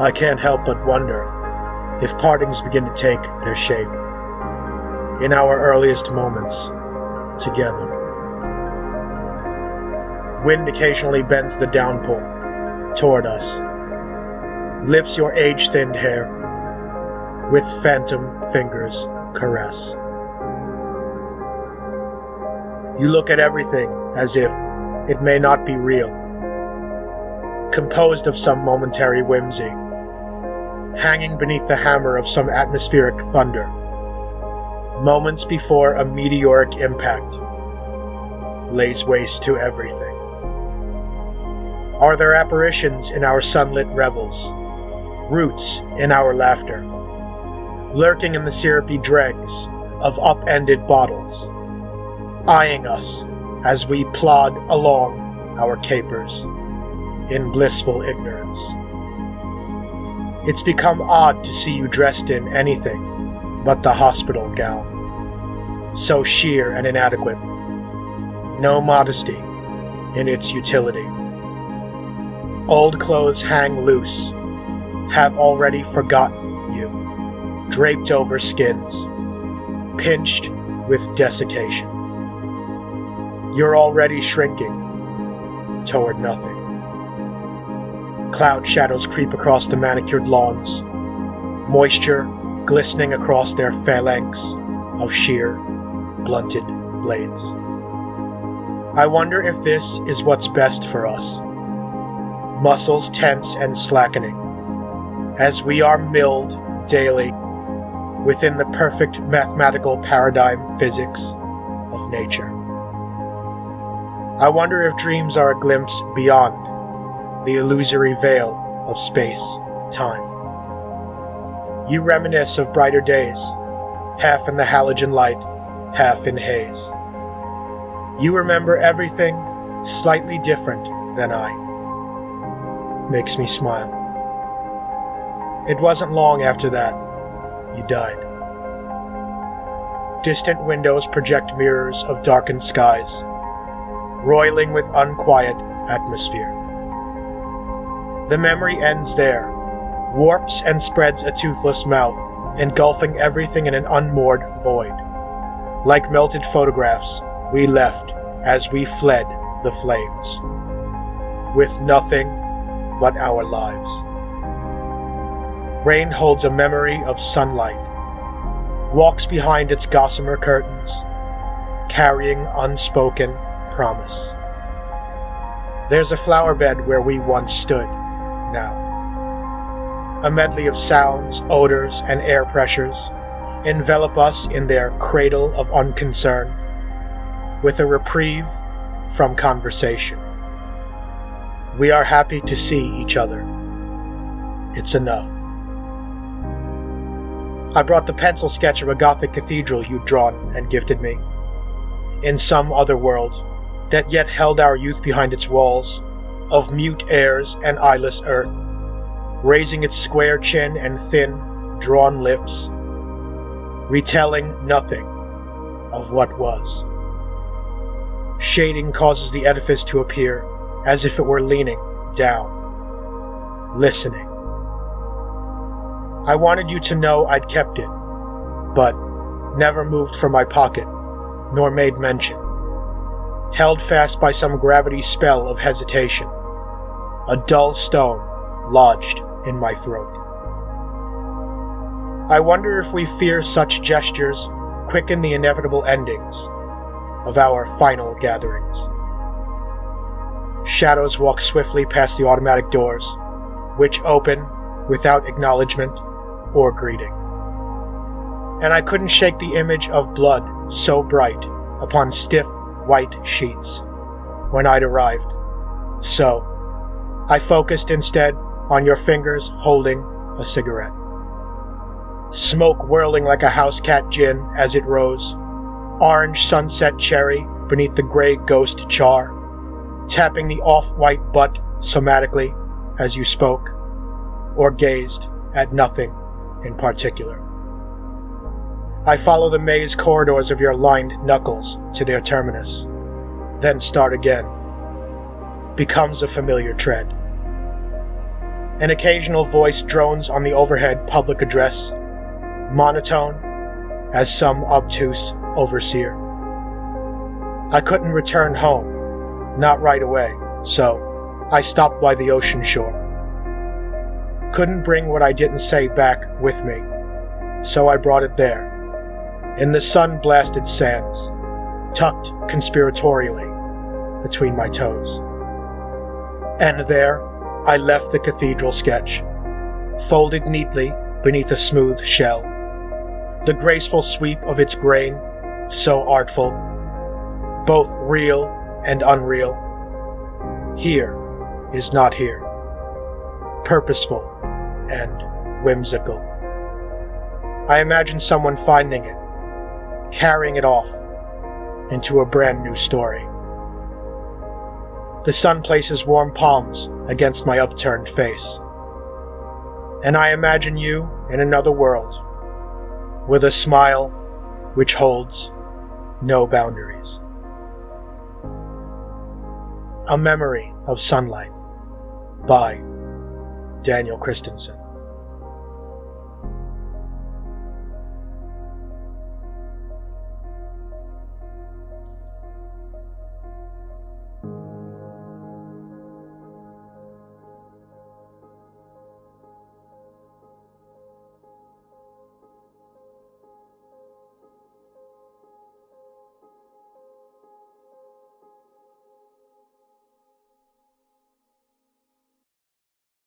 I can't help but wonder if partings begin to take their shape in our earliest moments together. Wind occasionally bends the downpour toward us, lifts your age-thinned hair, with phantom fingers caress. You look at everything as if it may not be real, composed of some momentary whimsy, hanging beneath the hammer of some atmospheric thunder, moments before a meteoric impact lays waste to everything. Are there apparitions in our sunlit revels, roots in our laughter, lurking in the syrupy dregs of upended bottles, eyeing us as we plod along our capers in blissful ignorance? It's become odd to see you dressed in anything but the hospital gown, so sheer and inadequate, no modesty in its utility. Old clothes hang loose, have already forgotten you, draped over skins, pinched with desiccation. You're already shrinking toward nothing. Cloud shadows creep across the manicured lawns, moisture glistening across their phalanx of sheer, blunted blades. I wonder if this is what's best for us. Muscles tense and slackening, as we are milled daily within the perfect mathematical paradigm physics of nature. I wonder if dreams are a glimpse beyond the illusory veil of space-time. You reminisce of brighter days, half in the halogen light, half in haze. You remember everything slightly different than I. Makes me smile. It wasn't long after that you died. Distant windows project mirrors of darkened skies, roiling with unquiet atmosphere. The memory ends there, warps and spreads a toothless mouth, engulfing everything in an unmoored void. Like melted photographs, we left as we fled the flames, with nothing but our lives. Rain holds a memory of sunlight, walks behind its gossamer curtains, carrying unspoken promise. There's a flower bed where we once stood, now. A medley of sounds, odors, and air pressures envelop us in their cradle of unconcern, with a reprieve from conversation. We are happy to see each other. It's enough. I brought the pencil sketch of a Gothic cathedral you'd drawn and gifted me. In some other world that yet held our youth behind its walls, of mute airs and eyeless earth, raising its square chin and thin, drawn lips, retelling nothing of what was. Shading causes the edifice to appear as if it were leaning down, listening. I wanted you to know I'd kept it, but never moved from my pocket, nor made mention. Held fast by some gravity spell of hesitation, a dull stone lodged in my throat. I wonder if we fear such gestures quicken the inevitable endings of our final gatherings. Shadows walk swiftly past the automatic doors, which open without acknowledgement or greeting. And I couldn't shake the image of blood so bright upon stiff white sheets when I'd arrived. So, I focused instead on your fingers holding a cigarette. Smoke whirling like a house cat gin as it rose, orange sunset cherry beneath the gray ghost char, tapping the off-white butt somatically as you spoke, or gazed at nothing in particular. I follow the maze corridors of your lined knuckles to their terminus, then start again. Becomes a familiar tread. An occasional voice drones on the overhead public address, monotone as some obtuse overseer. I couldn't return home, not right away, so I stopped by the ocean shore. Couldn't bring what I didn't say back with me, so I brought it there, in the sun-blasted sands, tucked conspiratorially between my toes. And there, I left the cathedral sketch, folded neatly beneath a smooth shell, the graceful sweep of its grain, so artful, both real and unreal. Here is not here, purposeful and whimsical. I imagine someone finding it, carrying it off into a brand new story. The sun places warm palms against my upturned face, and I imagine you in another world, with a smile which holds no boundaries. A Memory of Sunlight by Daniel Christensen.